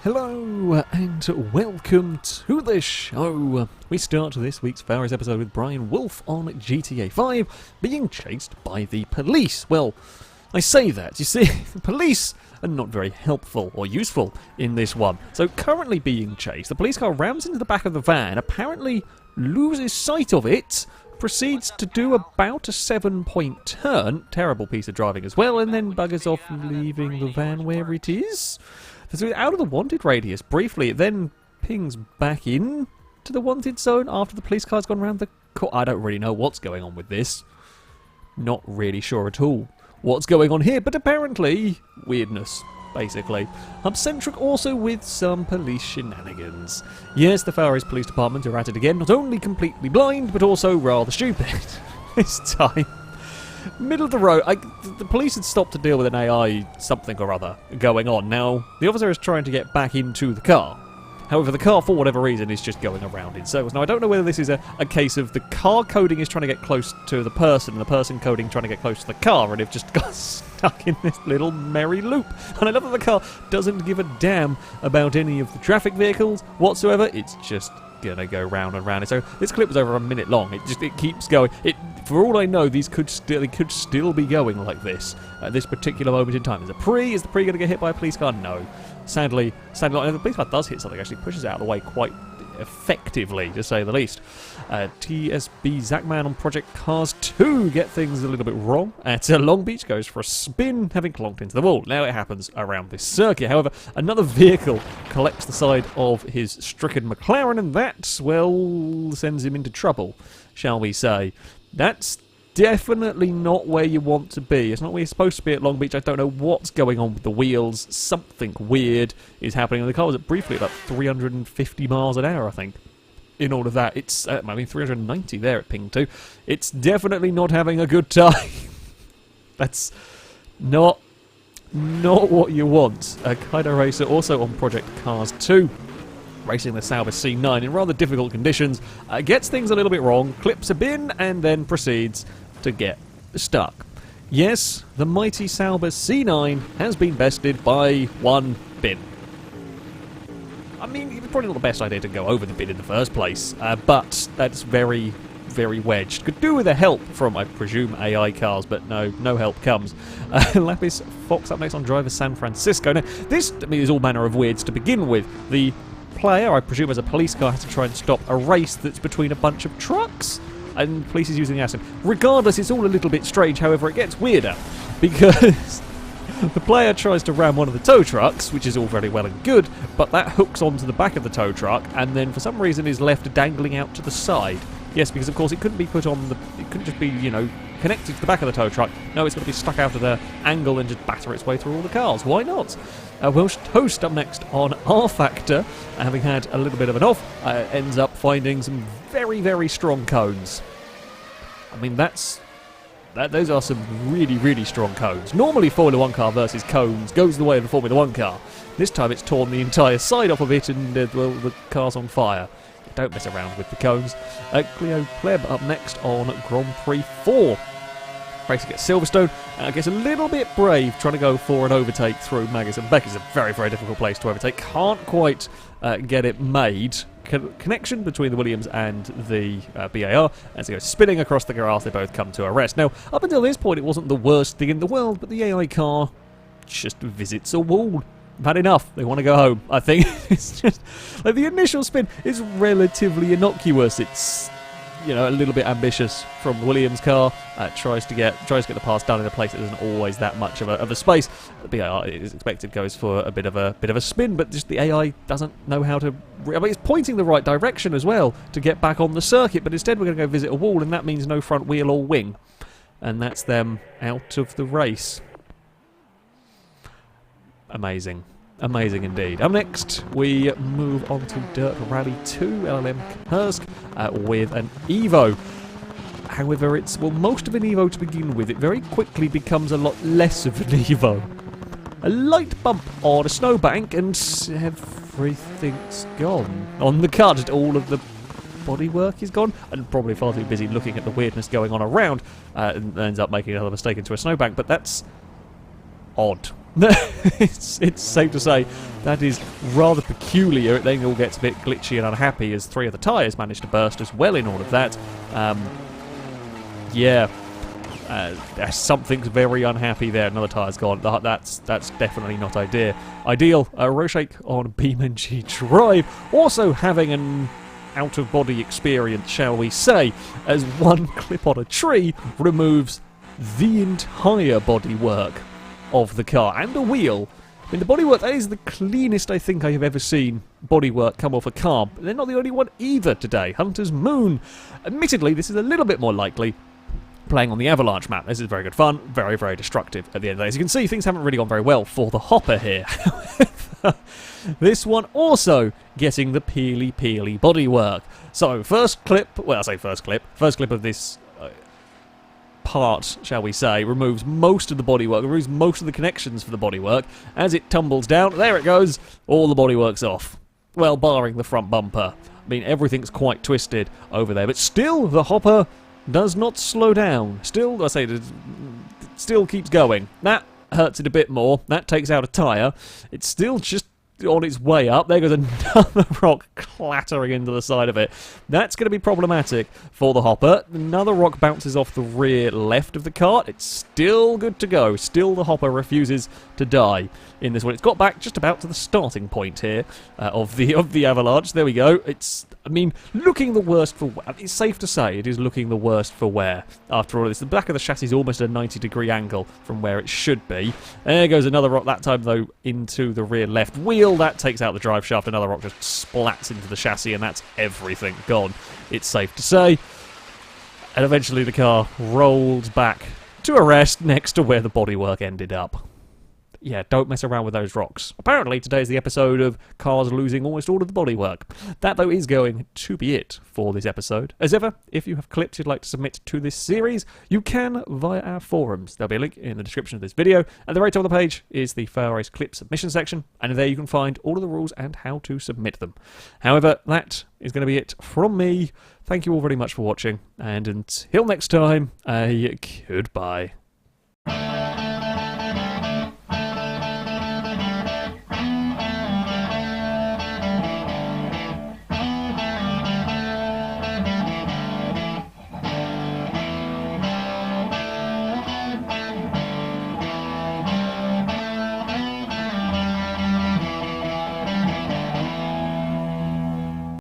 Hello and welcome to the show. We start this week's FailRace episode with Brian Wolf on GTA 5 being chased by the police. Well, I say that, you see, the police are not very helpful or useful in this one. So currently being chased, the police car rams into the back of the van, apparently loses sight of it, proceeds to do about a 7-point turn, terrible piece of driving as well, and then buggers off leaving the van where it is. So out of the wanted radius briefly, it then pings back in to the wanted zone after the police car's gone around the corner. I don't really know what's going on with this. Not really sure at all what's going on here, but apparently weirdness, basically. Hub-centric also with some police shenanigans. Yes, the FailRace Police Department are at it again, not only completely blind, but also rather stupid this time. Middle of the road, the police had stopped to deal with an AI something or other going on. Now, the officer is trying to get back into the car. However, the car, for whatever reason, is just going around in circles. Now, I don't know whether this is a case of the car coding is trying to get close to the person, and the person coding trying to get close to the car, and they've just got stuck in this little merry loop. And I love that the car doesn't give a damn about any of the traffic vehicles whatsoever. It's just gonna go round and round. So this clip was over a minute long. It keeps going. For all I know, they could still be going like this at this particular moment in time. Is the Pre going to get hit by a police car? No. Sadly not. And if the police car does hit something, actually pushes it out of the way quite effectively, to say the least. TSB Zachman on Project Cars 2 get things a little bit wrong. At Long Beach goes for a spin, having clonked into the wall. Now it happens around this circuit. However, another vehicle collects the side of his stricken McLaren, and that, well, sends him into trouble, shall we say. That's definitely not where you want to be. It's not where you're supposed to be at Long Beach. I don't know what's going on with the wheels. Something weird is happening. The car was at briefly about 350 miles an hour, I think. In all of that, it's, 390 there at ping 2. It's definitely not having a good time. That's not what you want. A Kaido Racer also on Project Cars 2. Racing the Sauber C9 in rather difficult conditions, gets things a little bit wrong, clips a bin, and then proceeds to get stuck. Yes, the mighty Sauber C9 has been bested by one bin. I mean, it was probably not the best idea to go over the bin in the first place, but that's very, very wedged. Could do with a help from, I presume, AI cars, but no help comes. Lapis Fox up next on Driver San Francisco. Now, this, I mean, is all manner of weirds to begin with. The player, I presume as a police car, has to try and stop a race that's between a bunch of trucks, and police is using the acid. Regardless, it's all a little bit strange. However, it gets weirder because the player tries to ram one of the tow trucks, which is all very well and good, but that hooks onto the back of the tow truck and then for some reason is left dangling out to the side. Yes, because of course it couldn't be put on it couldn't just be, connected to the back of the tow truck. No, it's got to be stuck out of the angle and just batter its way through all the cars. Why not? Welsh Toast up next on R Factor, having had a little bit of an off, ends up finding some very, very strong cones. I mean, those are some really, really strong cones. Normally, Formula 1 car versus cones goes the way of the Formula 1 car. This time it's torn the entire side off of it and, well, the car's on fire. Don't mess around with the cones. Cleo Pleb up next on Grand Prix 4. Racing at Silverstone, gets a little bit brave trying to go for an overtake through Magus and Beck. It's a very, very difficult place to overtake. Can't quite get it made. Connection between the Williams and the BAR, and so spinning across the grass, they both come to a rest. Now, up until this point, it wasn't the worst thing in the world, but the AI car just visits a wall. I've had enough. They want to go home, I think. It's just like the initial spin is relatively innocuous. It's, a little bit ambitious from the Williams car. Tries to get the pass done in a place that isn't always that much of a space. The BAR is expected goes for a bit of a spin, but just the AI doesn't know how to. I mean, it's pointing the right direction as well to get back on the circuit, but instead we're going to go visit a wall, and that means no front wheel or wing, and that's them out of the race. Amazing. Amazing indeed. Up next, we move on to Dirt Rally 2 LLM Kursk with an Evo. However, it's, most of an Evo to begin with. It very quickly becomes a lot less of an Evo. A light bump on a snowbank and everything's gone. On the car, just all of the bodywork is gone, and probably far too busy looking at the weirdness going on around, and ends up making another mistake into a snowbank, but that's odd. It's safe to say that is rather peculiar. It then all gets a bit glitchy and unhappy as 3 of the tyres manage to burst as well in all of that. Something's very unhappy there. Another tyre's gone. That's definitely not ideal. Roshake on BeamNG Drive, also having an out-of-body experience, shall we say, as one clip on a tree removes the entire bodywork of the car and a wheel. I mean, the bodywork, that is the cleanest I think I have ever seen bodywork come off a car. But they're not the only one either today. Hunter's Moon. Admittedly, this is a little bit more likely playing on the Avalanche map. This is very good fun, very, very destructive at the end of the day. As you can see, things haven't really gone very well for the hopper here. This one also getting the peely bodywork. So, first clip of this part, shall we say, removes most of the bodywork, removes most of the connections for the bodywork. As it tumbles down, there it goes, all the bodywork's off. Well, barring the front bumper. I mean, everything's quite twisted over there, but still, the hopper does not slow down. Still keeps going. That hurts it a bit more. That takes out a tyre. It's still just on its way up. There goes another rock clattering into the side of it. That's going to be problematic for the hopper. Another rock bounces off the rear left of the cart. It's still good to go. Still the hopper refuses to die in this one. It's got back just about to the starting point here of the avalanche. There we go. I mean, looking the worst for wear. It's safe to say it is looking the worst for wear after all of this. The back of the chassis is almost at a 90-degree angle from where it should be. There goes another rock, that time though into the rear left wheel. That takes out the drive shaft. Another rock just splats into the chassis, and that's everything gone, it's safe to say. And eventually the car rolls back to a rest next to where the bodywork ended up. Yeah, don't mess around with those rocks. Apparently, today is the episode of cars losing almost all of the bodywork. That, though, is going to be it for this episode. As ever, if you have clips you'd like to submit to this series, you can via our forums. There'll be a link in the description of this video. At the right top of the page is the FailRace clip submission section, and there you can find all of the rules and how to submit them. However, that is going to be it from me. Thank you all very much for watching, and until next time, a goodbye.